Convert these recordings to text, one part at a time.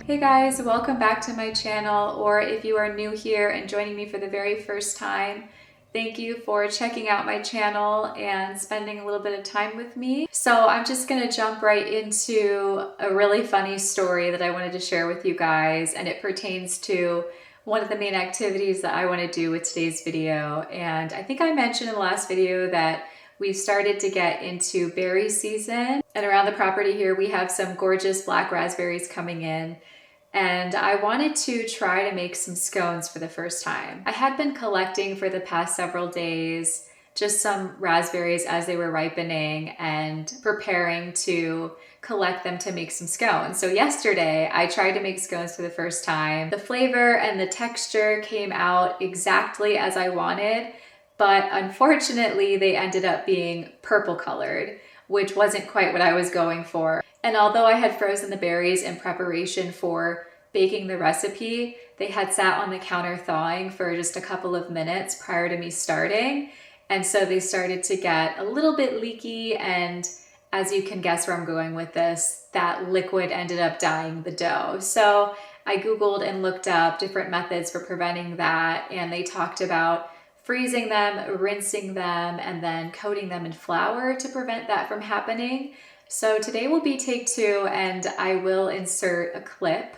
Hey guys, welcome back to my channel, or if you are new here and joining me for the very first time, thank you for checking out my channel and spending a little bit of time with me. So I'm just gonna jump right into a really funny story that I wanted to share with you guys, and it pertains to one of the main activities that I want to do with today's video. And I think I mentioned in the last video that we've started to get into berry season, and around the property here we have some gorgeous black raspberries coming in. And I wanted to try to make some scones for the first time. I had been collecting for the past several days just some raspberries as they were ripening and preparing to collect them to make some scones. So yesterday I tried to make scones for the first time. The flavor and the texture came out exactly as I wanted, but unfortunately they ended up being purple colored, which wasn't quite what I was going for. And although I had frozen the berries in preparation for baking the recipe, they had sat on the counter thawing for just a couple of minutes prior to me starting. And so they started to get a little bit leaky, and as you can guess where I'm going with this, that liquid ended up dyeing the dough. So I Googled and looked up different methods for preventing that, and they talked about freezing them, rinsing them, and then coating them in flour to prevent that from happening. So today will be take two, and I will insert a clip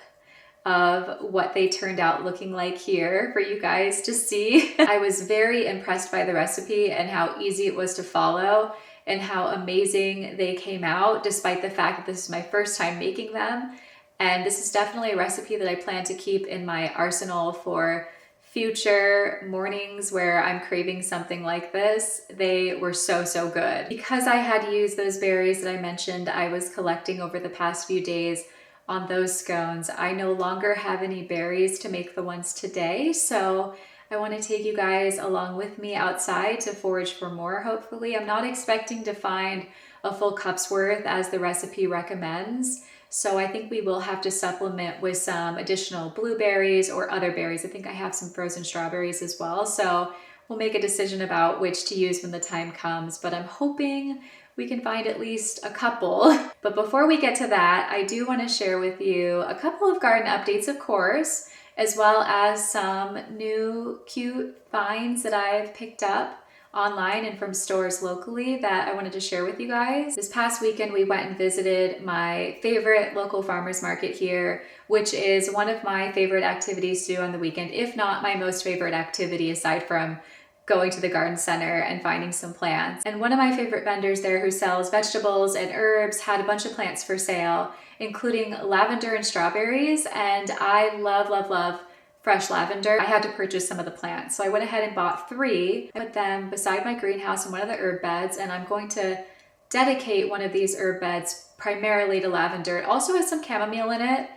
of what they turned out looking like here for you guys to see. I was very impressed by the recipe and how easy it was to follow and how amazing they came out, despite the fact that this is my first time making them. And this is definitely a recipe that I plan to keep in my arsenal for future mornings where I'm craving something like this. They were so good. Because I had used those berries that I mentioned I was collecting over the past few days on those scones, I no longer have any berries to make the ones today. So I want to take you guys along with me outside to forage for more, hopefully. I'm not expecting to find a full cup's worth as the recipe recommends. So I think we will have to supplement with some additional blueberries or other berries. I think I have some frozen strawberries as well. So we'll make a decision about which to use when the time comes, but I'm hoping we can find at least a couple. But before we get to that, I do want to share with you a couple of garden updates, of course, as well as some new cute finds that I've picked up online and from stores locally that I wanted to share with you guys. This past weekend, we went and visited my favorite local farmers market here, which is one of my favorite activities to do on the weekend, if not my most favorite activity aside from going to the garden center and finding some plants. And one of my favorite vendors there who sells vegetables and herbs had a bunch of plants for sale, including lavender and strawberries. And I love fresh lavender. I had to purchase some of the plants. So I went ahead and bought 3. I put them beside my greenhouse in one of the herb beds, and I'm going to dedicate one of these herb beds primarily to lavender. It also has some chamomile in it,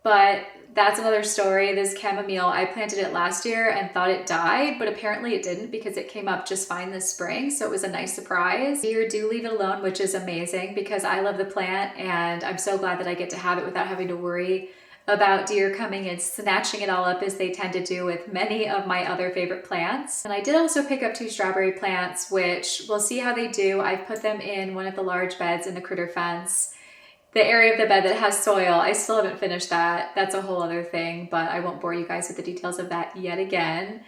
but that's another story. This chamomile, I planted it last year and thought it died, but apparently it didn't because it came up just fine this spring. So it was a nice surprise. Deer do leave it alone, which is amazing because I love the plant and I'm so glad that I get to have it without having to worry about deer coming and snatching it all up as they tend to do with many of my other favorite plants. And I did also pick up 2 strawberry plants, which we'll see how they do. I've put them in one of the large beds in the critter fence. The area of the bed that has soil, I still haven't finished that. That's a whole other thing, but I won't bore you guys with the details of that yet again.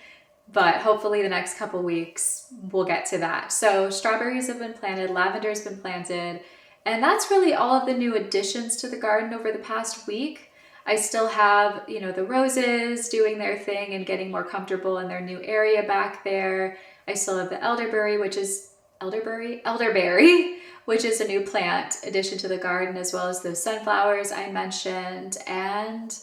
But hopefully the next couple weeks we'll get to that. So strawberries have been planted, lavender's been planted, and that's really all of the new additions to the garden over the past week. I still have, the roses doing their thing and getting more comfortable in their new area back there. I still have the elderberry, which is a new plant addition to the garden, as well as those sunflowers I mentioned. And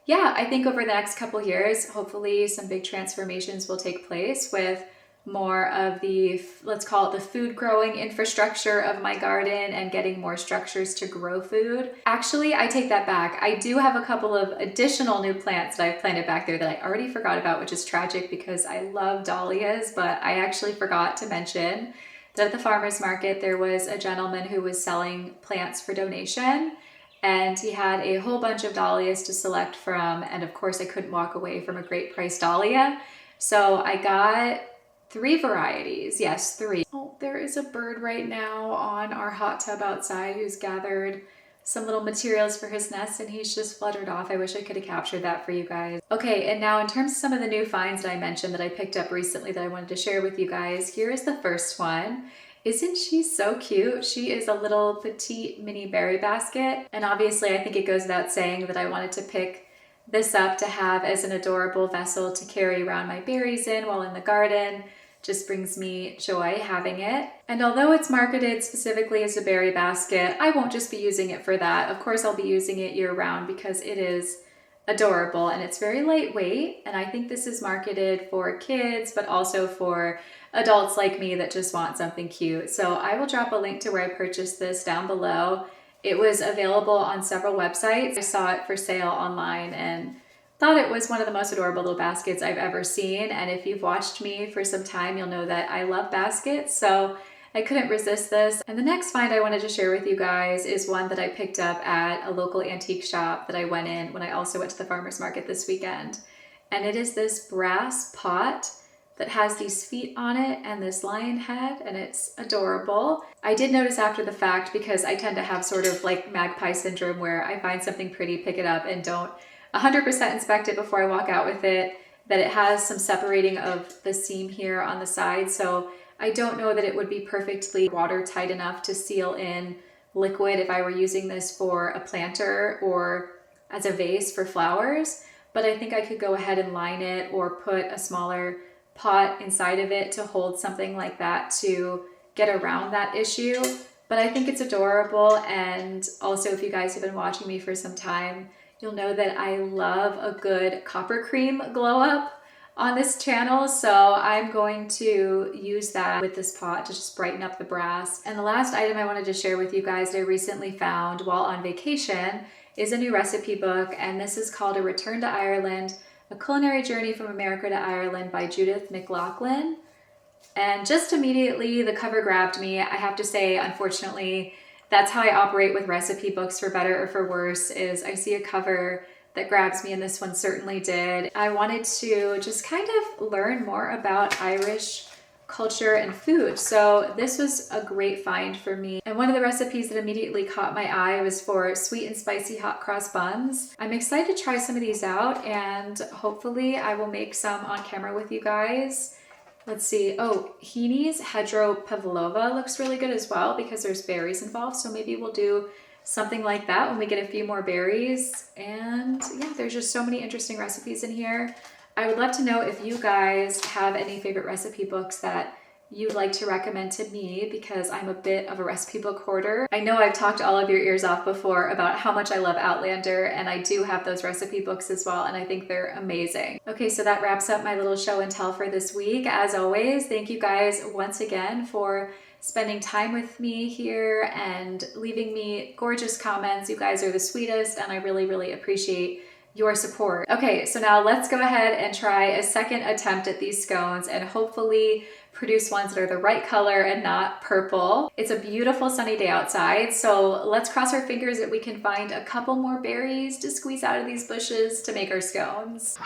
yeah, I think over the next couple years, hopefully some big transformations will take place with more of the, let's call it the food growing infrastructure of my garden and getting more structures to grow food. Actually, I take that back. I do have a couple of additional new plants that I've planted back there that I already forgot about, which is tragic because I love dahlias, but I actually forgot to mention that at the farmer's market, there was a gentleman who was selling plants for donation, and he had a whole bunch of dahlias to select from. And of course I couldn't walk away from a great price dahlia. So I got 3 varieties. Yes, 3. Oh, there is a bird right now on our hot tub outside who's gathered some little materials for his nest, and he's just fluttered off. I wish I could have captured that for you guys. Okay, and now in terms of some of the new finds that I mentioned that I picked up recently that I wanted to share with you guys, here is the first one. Isn't she so cute? She is a little petite mini berry basket, and obviously I think it goes without saying that I wanted to pick this up to have as an adorable vessel to carry around my berries in while in the garden. Just brings me joy having it. And although it's marketed specifically as a berry basket, I won't just be using it for that. Of course, I'll be using it year round because it is adorable and it's very lightweight. And I think this is marketed for kids, but also for adults like me that just want something cute. So I will drop a link to where I purchased this down below. It was available on several websites. I saw it for sale online and thought it was one of the most adorable little baskets I've ever seen. And if you've watched me for some time, you'll know that I love baskets. So I couldn't resist this. And the next find I wanted to share with you guys is one that I picked up at a local antique shop that I went in when I also went to the farmer's market this weekend. And it is this brass pot that has these feet on it and this lion head, and it's adorable. I did notice after the fact, because I tend to have sort of like magpie syndrome where I find something pretty, pick it up, and don't 100% inspect it before I walk out with it, that it has some separating of the seam here on the side. So I don't know that it would be perfectly watertight enough to seal in liquid if I were using this for a planter or as a vase for flowers. But I think I could go ahead and line it or put a smaller pot inside of it to hold something like that to get around that issue. But I think it's adorable. And also, if you guys have been watching me for some time, you'll know that I love a good copper cream glow up on this channel. So I'm going to use that with this pot to just brighten up the brass. And the last item I wanted to share with you guys that I recently found while on vacation is a new recipe book. And this is called A Return to Ireland, A Culinary Journey from America to Ireland by Judith McLoughlin. And just immediately the cover grabbed me. I have to say, unfortunately, that's how I operate with recipe books, for better or for worse, is I see a cover that grabs me, and this one certainly did. I wanted to just kind of learn more about Irish culture and food. So this was a great find for me. And one of the recipes that immediately caught my eye was for sweet and spicy hot cross buns. I'm excited to try some of these out, and hopefully I will make some on camera with you guys. Let's see. Oh, Heaney's hedgerow pavlova looks really good as well because there's berries involved. So maybe we'll do something like that when we get a few more berries. And yeah, there's just so many interesting recipes in here. I would love to know if you guys have any favorite recipe books that you'd like to recommend to me, because I'm a bit of a recipe book hoarder. I know I've talked all of your ears off before about how much I love Outlander, and I do have those recipe books as well, and I think they're amazing. Okay, so that wraps up my little show and tell for this week. As always, thank you guys once again for spending time with me here and leaving me gorgeous comments. You guys are the sweetest, and I really, really appreciate your support. Okay, so now let's go ahead and try a second attempt at these scones and hopefully produce ones that are the right color and not purple. It's a beautiful sunny day outside, so let's cross our fingers that we can find a couple more berries to squeeze out of these bushes to make our scones.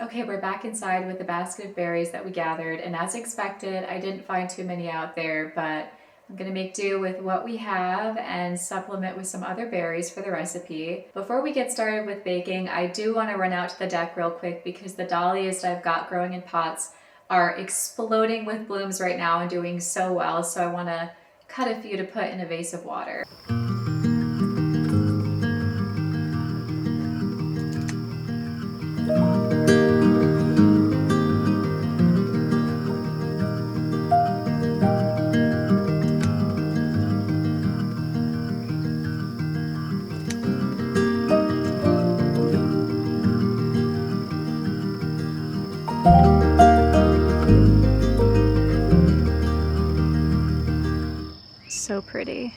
Okay, we're back inside with the basket of berries that we gathered, and as expected, I didn't find too many out there, but I'm gonna make do with what we have and supplement with some other berries for the recipe. Before we get started with baking, I do wanna run out to the deck real quick because the dahlias that I've got growing in pots are exploding with blooms right now and doing so well, so I wanna cut a few to put in a vase of water. So pretty.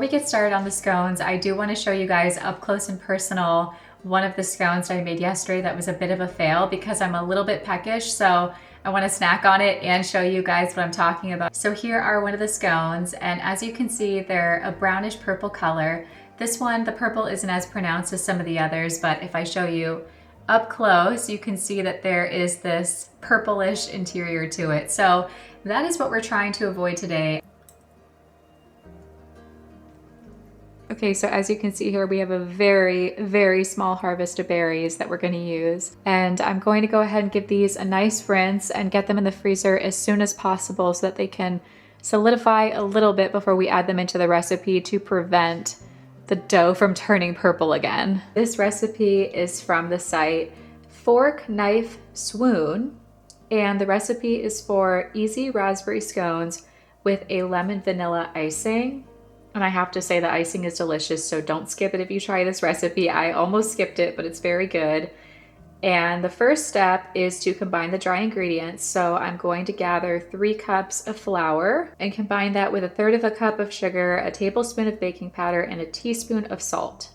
we get started on the scones, I do want to show you guys up close and personal one of the scones that I made yesterday that was a bit of a fail because I'm a little bit peckish, so I want to snack on it and show you guys what I'm talking about. So here are one of the scones, and as you can see, they're a brownish purple color. This one, the purple isn't as pronounced as some of the others, but if I show you up close, you can see that there is this purplish interior to it. So that is what we're trying to avoid today. Okay, so as you can see here, we have a very, very small harvest of berries that we're going to use. And I'm going to go ahead and give these a nice rinse and get them in the freezer as soon as possible so that they can solidify a little bit before we add them into the recipe to prevent the dough from turning purple again. This recipe is from the site Fork Knife Swoon, and the recipe is for easy raspberry scones with a lemon vanilla icing. And I have to say the icing is delicious, so don't skip it if you try this recipe. I almost skipped it, but it's very good. And the first step is to combine the dry ingredients. So I'm going to gather 3 cups of flour and combine that with 1/3 cup of sugar, a tablespoon of baking powder, and a teaspoon of salt.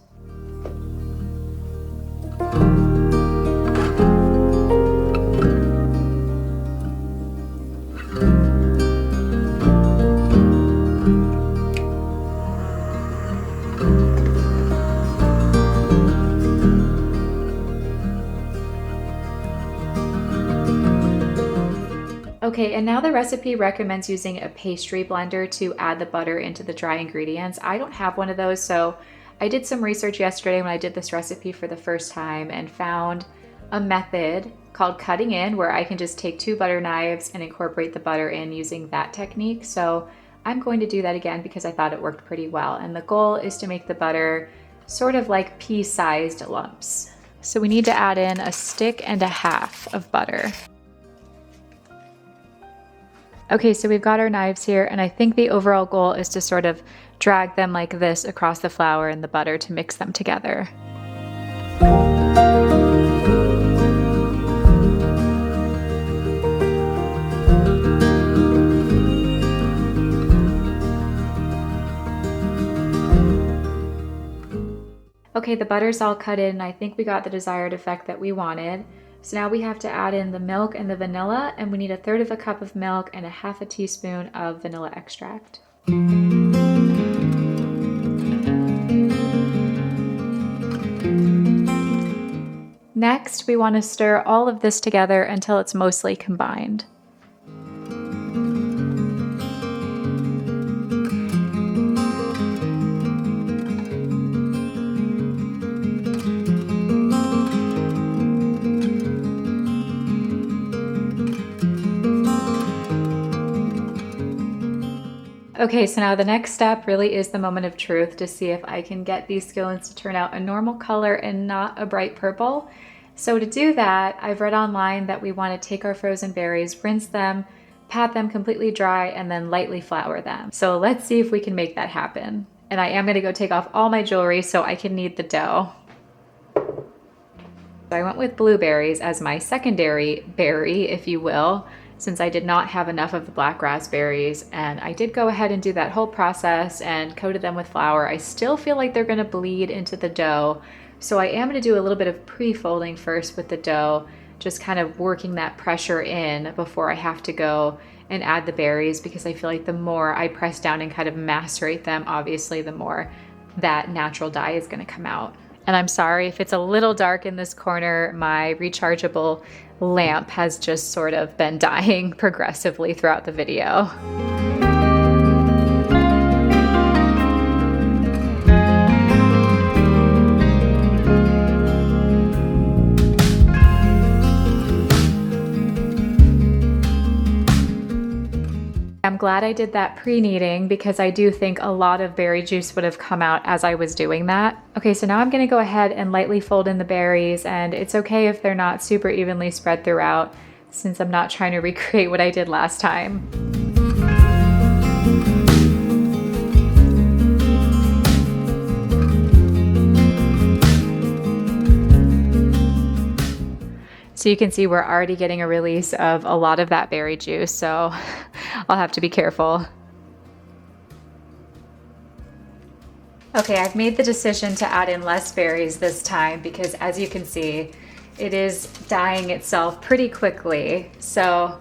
Okay, and now the recipe recommends using a pastry blender to add the butter into the dry ingredients. I don't have one of those, so I did some research yesterday when I did this recipe for the first time and found a method called cutting in where I can just take 2 butter knives and incorporate the butter in using that technique. So I'm going to do that again because I thought it worked pretty well. And the goal is to make the butter sort of like pea-sized lumps. So we need to add in 1.5 sticks of butter. Okay, so we've got our knives here, and I think the overall goal is to sort of drag them like this across the flour and the butter to mix them together. Okay, the butter's all cut in, and I think we got the desired effect that we wanted. So now we have to add in the milk and the vanilla, and we need 1/3 cup of milk and 1/2 teaspoon of vanilla extract. Next, we want to stir all of this together until it's mostly combined. Okay, so now the next step really is the moment of truth to see if I can get these scones to turn out a normal color and not a bright purple. So to do that, I've read online that we want to take our frozen berries, rinse them, pat them completely dry, and then lightly flour them. So let's see if we can make that happen. And I am going to go take off all my jewelry so I can knead the dough. So I went with blueberries as my secondary berry, if you will, since I did not have enough of the black raspberries, and I did go ahead and do that whole process and coated them with flour. I still feel like they're going to bleed into the dough, so I am going to do a little bit of pre-folding first with the dough, just kind of working that pressure in before I have to go and add the berries, because I feel like the more I press down and kind of macerate them, obviously the more that natural dye is going to come out. And I'm sorry if it's a little dark in this corner, my rechargeable lamp has just sort of been dying progressively throughout the video. I'm glad I did that pre-kneading because I do think a lot of berry juice would have come out as I was doing that. Okay, so now I'm gonna go ahead and lightly fold in the berries, and it's okay if they're not super evenly spread throughout since I'm not trying to recreate what I did last time. So you can see we're already getting a release of a lot of that berry juice, so I'll have to be careful. Okay, I've made the decision to add in less berries this time because, as you can see, it is dyeing itself pretty quickly. So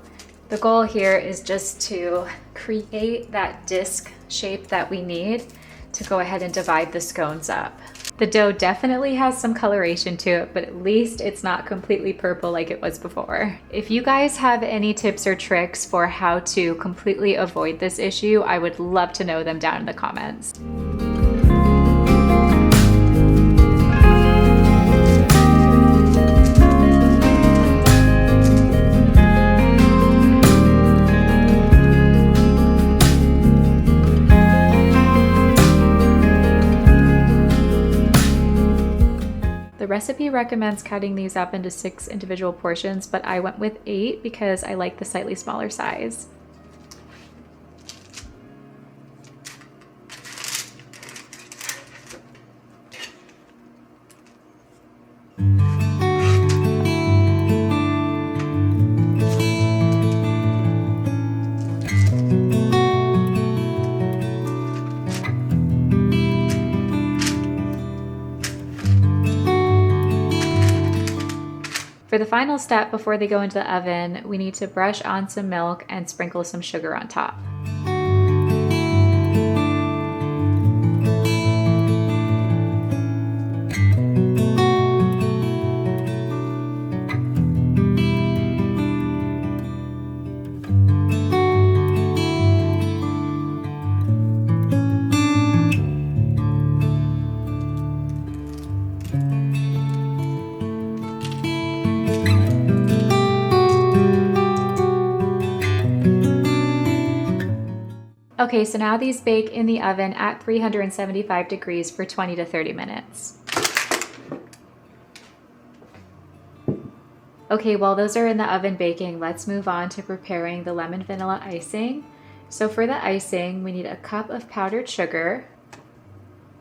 the goal here is just to create that disc shape that we need to go ahead and divide the scones up. The dough definitely has some coloration to it, but at least it's not completely purple like it was before. If you guys have any tips or tricks for how to completely avoid this issue, I would love to know them down in the comments. The recipe recommends cutting these up into 6 individual portions, but I went with 8 because I like the slightly smaller size. For the final step before they go into the oven, we need to brush on some milk and sprinkle some sugar on top. Okay, so now these bake in the oven at 375 degrees for 20 to 30 minutes. Okay, while those are in the oven baking, let's move on to preparing the lemon vanilla icing. So for the icing, we need a cup of powdered sugar.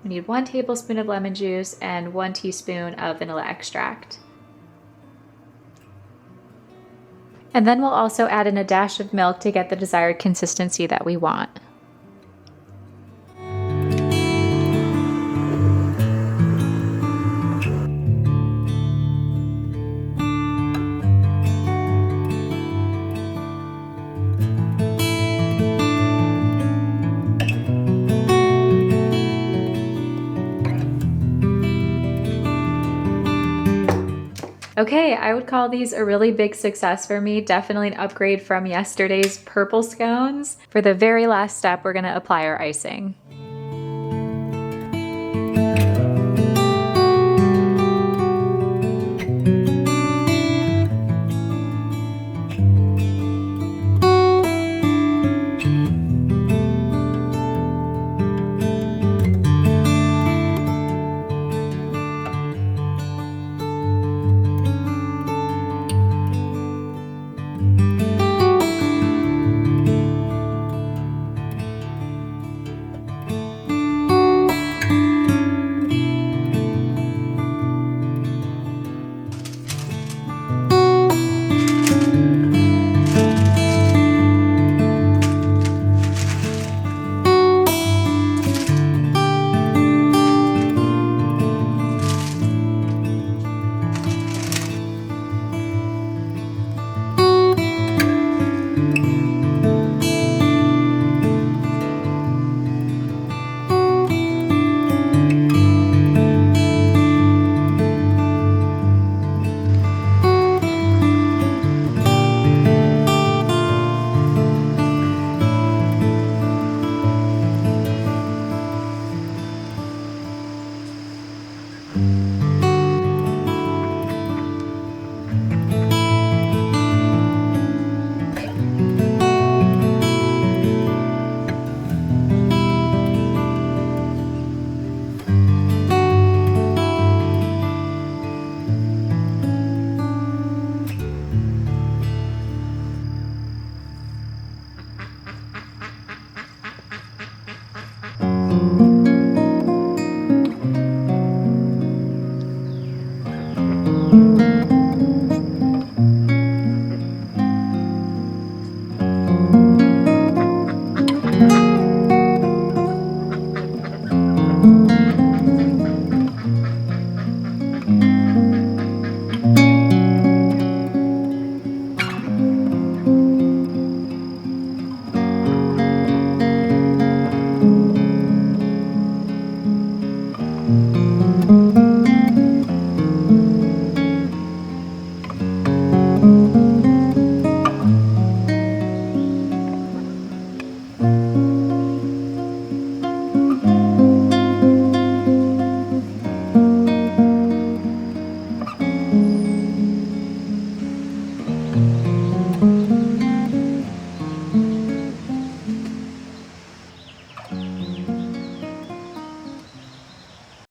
We need 1 tablespoon of lemon juice and 1 teaspoon of vanilla extract. And then we'll also add in a dash of milk to get the desired consistency that we want. Okay, I would call these a really big success for me. Definitely an upgrade from yesterday's purple scones. For the very last step, we're gonna apply our icing.